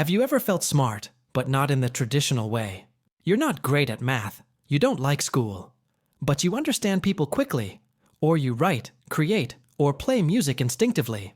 Have you ever felt smart, but not in the traditional way? You're not great at math, you don't like school, but you understand people quickly, or you write, create, or play music instinctively.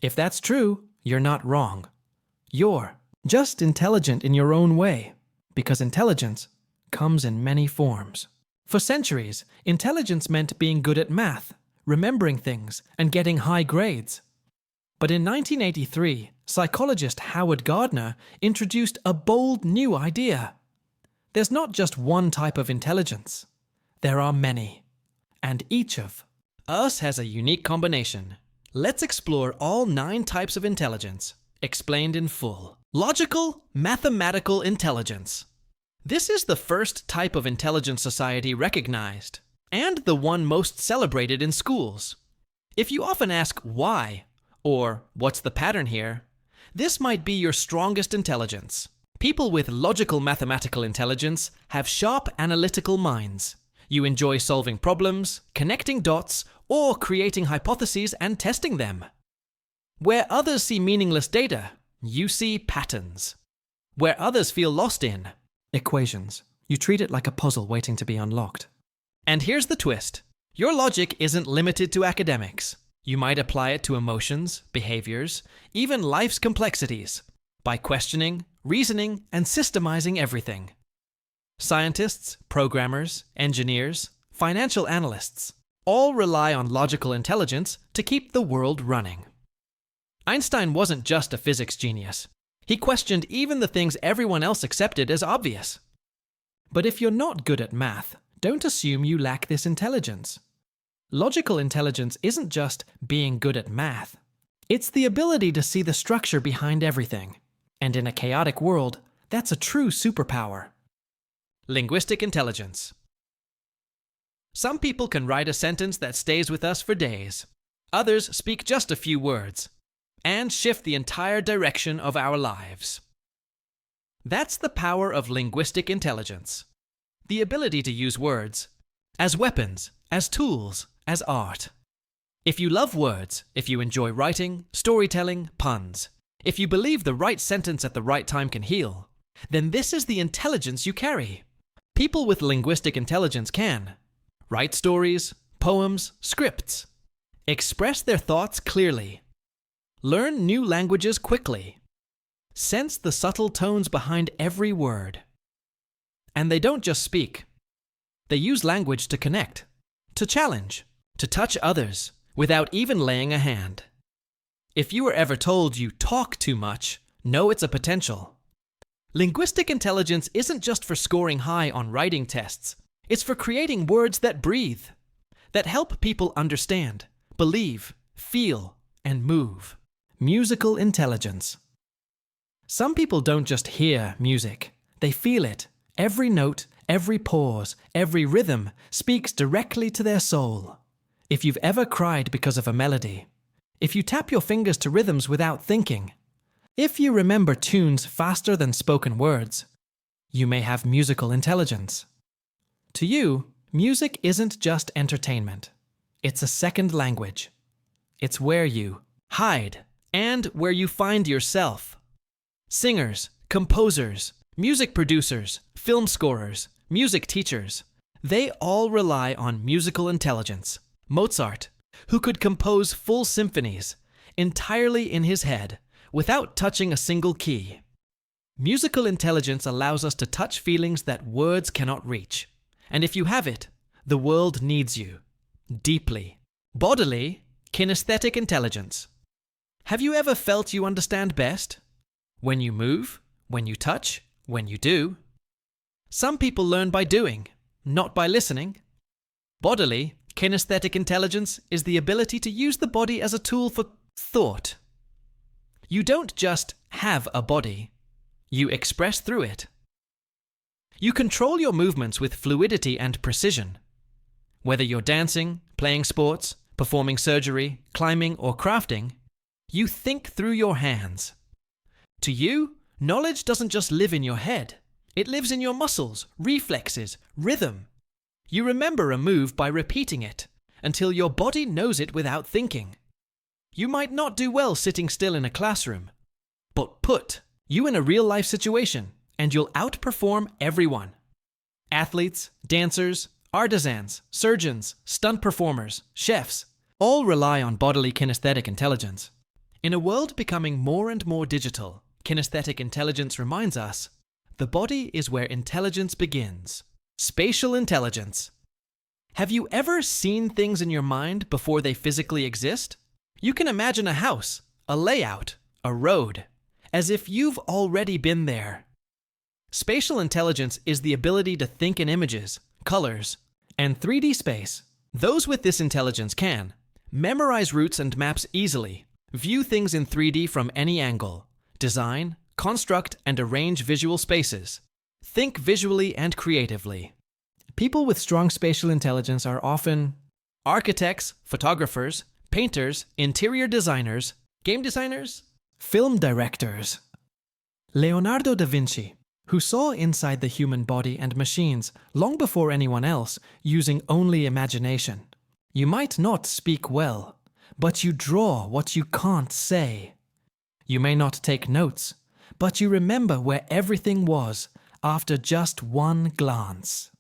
If that's true, you're not wrong. You're just intelligent in your own way, because intelligence comes in many forms. For centuries, intelligence meant being good at math, remembering things, and getting high grades. But in 1983, psychologist Howard Gardner introduced a bold new idea. There's not just one type of intelligence. There are many. And each of us has a unique combination. Let's explore all 9 types of intelligence, explained in full. Logical, mathematical intelligence. This is the first type of intelligence society recognized, and the one most celebrated in schools. If you often ask why, or what's the pattern here, this might be your strongest intelligence. People with logical mathematical intelligence have sharp analytical minds. You enjoy solving problems, connecting dots, or creating hypotheses and testing them. Where others see meaningless data, you see patterns. Where others feel lost in equations, you treat it like a puzzle waiting to be unlocked. And here's the twist. Your logic isn't limited to academics. You might apply it to emotions, behaviors, even life's complexities, by questioning, reasoning, and systemizing everything. Scientists, programmers, engineers, financial analysts all rely on logical intelligence to keep the world running. Einstein wasn't just a physics genius. He questioned even the things everyone else accepted as obvious. But if you're not good at math, don't assume you lack this intelligence. Logical intelligence isn't just being good at math. It's the ability to see the structure behind everything. And in a chaotic world, that's a true superpower. Linguistic intelligence. Some people can write a sentence that stays with us for days. Others speak just a few words and shift the entire direction of our lives. That's the power of linguistic intelligence. The ability to use words as weapons, as tools, as art. If you love words, if you enjoy writing, storytelling, puns, if you believe the right sentence at the right time can heal, then this is the intelligence you carry. People with linguistic intelligence can write stories, poems, scripts, express their thoughts clearly, learn new languages quickly, sense the subtle tones behind every word. And they don't just speak. They use language to connect, to challenge, to touch others, without even laying a hand. If you were ever told you talk too much, know it's a potential. Linguistic intelligence isn't just for scoring high on writing tests. It's for creating words that breathe, that help people understand, believe, feel, and move. Musical intelligence. Some people don't just hear music, they feel it. Every note, every pause, every rhythm speaks directly to their soul. If you've ever cried because of a melody, if you tap your fingers to rhythms without thinking, if you remember tunes faster than spoken words, you may have musical intelligence. To you, music isn't just entertainment. It's a second language. It's where you hide and where you find yourself. Singers, composers, music producers, film scorers, music teachers, they all rely on musical intelligence. Mozart, who could compose full symphonies entirely in his head without touching a single key. Musical intelligence allows us to touch feelings that words cannot reach. And if you have it, the world needs you. Deeply. Bodily, kinesthetic intelligence. Have you ever felt you understand best? When you move, when you touch, when you do. Some people learn by doing, not by listening. Bodily, kinesthetic intelligence is the ability to use the body as a tool for thought. You don't just have a body, you express through it. You control your movements with fluidity and precision. Whether you're dancing, playing sports, performing surgery, climbing, or crafting, you think through your hands. To you, knowledge doesn't just live in your head. It lives in your muscles, reflexes, rhythm. You remember a move by repeating it until your body knows it without thinking. You might not do well sitting still in a classroom, but put You in a real-life situation, and you'll outperform everyone. Athletes, dancers, artisans, surgeons, stunt performers, chefs, all rely on bodily kinesthetic intelligence. In a world becoming more and more digital, kinesthetic intelligence reminds us, the body is where intelligence begins. Spatial intelligence. Have you ever seen things in your mind before they physically exist? You can imagine a house, a layout, a road, as if you've already been there. Spatial intelligence is the ability to think in images, colors, and 3D space. Those with this intelligence can memorize routes and maps easily, view things in 3D from any angle, design, construct, and arrange visual spaces, think visually and creatively. People with strong spatial intelligence are often architects, photographers, painters, interior designers, game designers, film directors. Leonardo da Vinci, who saw inside the human body and machines long before anyone else, using only imagination. You might not speak well, but you draw what you can't say. You may not take notes, but you remember where everything was after just one glance.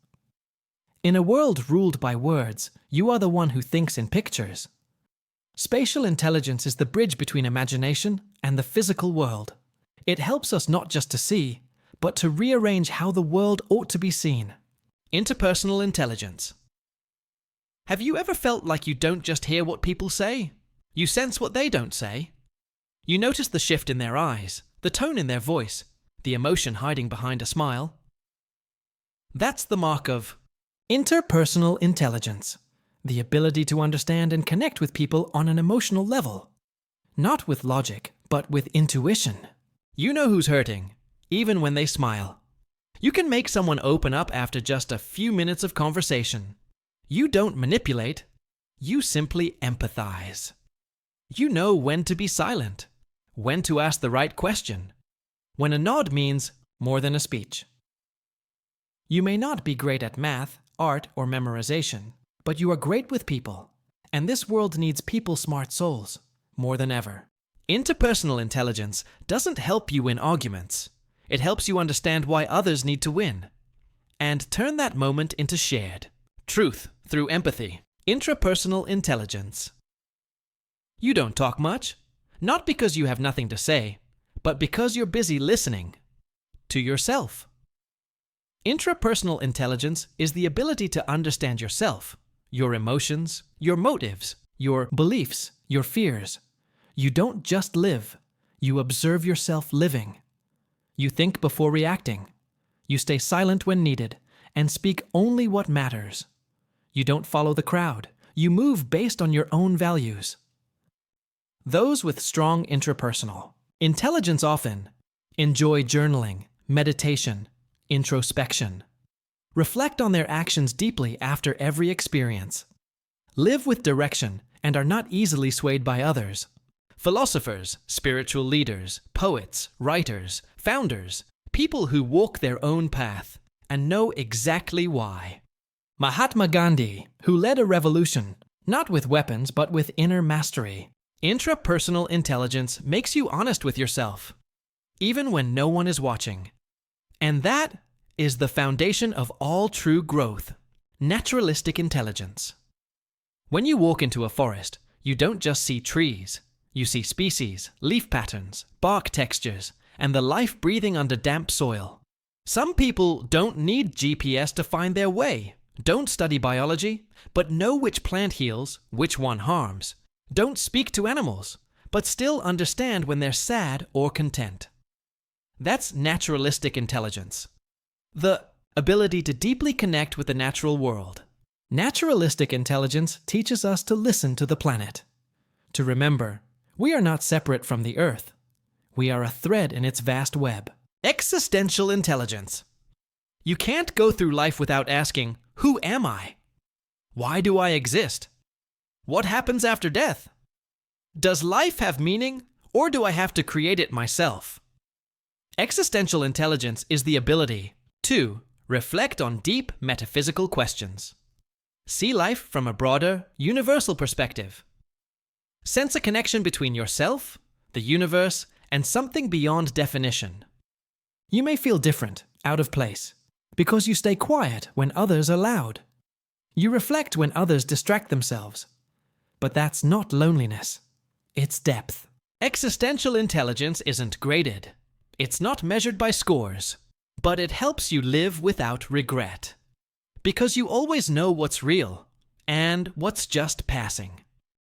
In a world ruled by words, you are the one who thinks in pictures. Spatial intelligence is the bridge between imagination and the physical world. It helps us not just to see, but to rearrange how the world ought to be seen. Interpersonal intelligence. Have you ever felt like you don't just hear what people say? You sense what they don't say. You notice the shift in their eyes, the tone in their voice, the emotion hiding behind a smile. That's the mark of interpersonal intelligence, the ability to understand and connect with people on an emotional level. Not with logic, but with intuition. You know who's hurting, even when they smile. You can make someone open up after just a few minutes of conversation. You don't manipulate, you simply empathize. You know when to be silent, when to ask the right question, when a nod means more than a speech. You may not be great at math, art, or memorization, but you are great with people, and this world needs people-smart souls more than ever. Interpersonal intelligence doesn't help you win arguments. It helps you understand why others need to win, and turn that moment into shared truth through empathy. Intrapersonal intelligence. You don't talk much, not because you have nothing to say, but because you're busy listening to yourself. Intrapersonal intelligence is the ability to understand yourself, your emotions, your motives, your beliefs, your fears. You don't just live, you observe yourself living. You think before reacting. You stay silent when needed and speak only what matters. You don't follow the crowd. You move based on your own values. Those with strong intrapersonal intelligence often enjoy journaling, meditation, introspection. Reflect on their actions deeply after every experience. Live with direction and are not easily swayed by others. Philosophers, spiritual leaders, poets, writers, founders, people who walk their own path and know exactly why. Mahatma Gandhi, who led a revolution, not with weapons but with inner mastery. Intrapersonal intelligence makes you honest with yourself, even when no one is watching. And that is the foundation of all true growth. Naturalistic intelligence. When you walk into a forest, you don't just see trees. You see species, leaf patterns, bark textures, and the life breathing under damp soil. Some people don't need GPS to find their way, don't study biology, but know which plant heals, which one harms. Don't speak to animals, but still understand when they're sad or content. That's naturalistic intelligence. The ability to deeply connect with the natural world. Naturalistic intelligence teaches us to listen to the planet. To remember, we are not separate from the earth. We are a thread in its vast web. Existential intelligence. You can't go through life without asking, who am I? Why do I exist? What happens after death? Does life have meaning, or do I have to create it myself? Existential intelligence is the ability to reflect on deep metaphysical questions. See life from a broader, universal perspective. Sense a connection between yourself, the universe, and something beyond definition. You may feel different, out of place, because you stay quiet when others are loud. You reflect when others distract themselves. But that's not loneliness. It's depth. Existential intelligence isn't graded. It's not measured by scores. But it helps you live without regret. Because you always know what's real and what's just passing.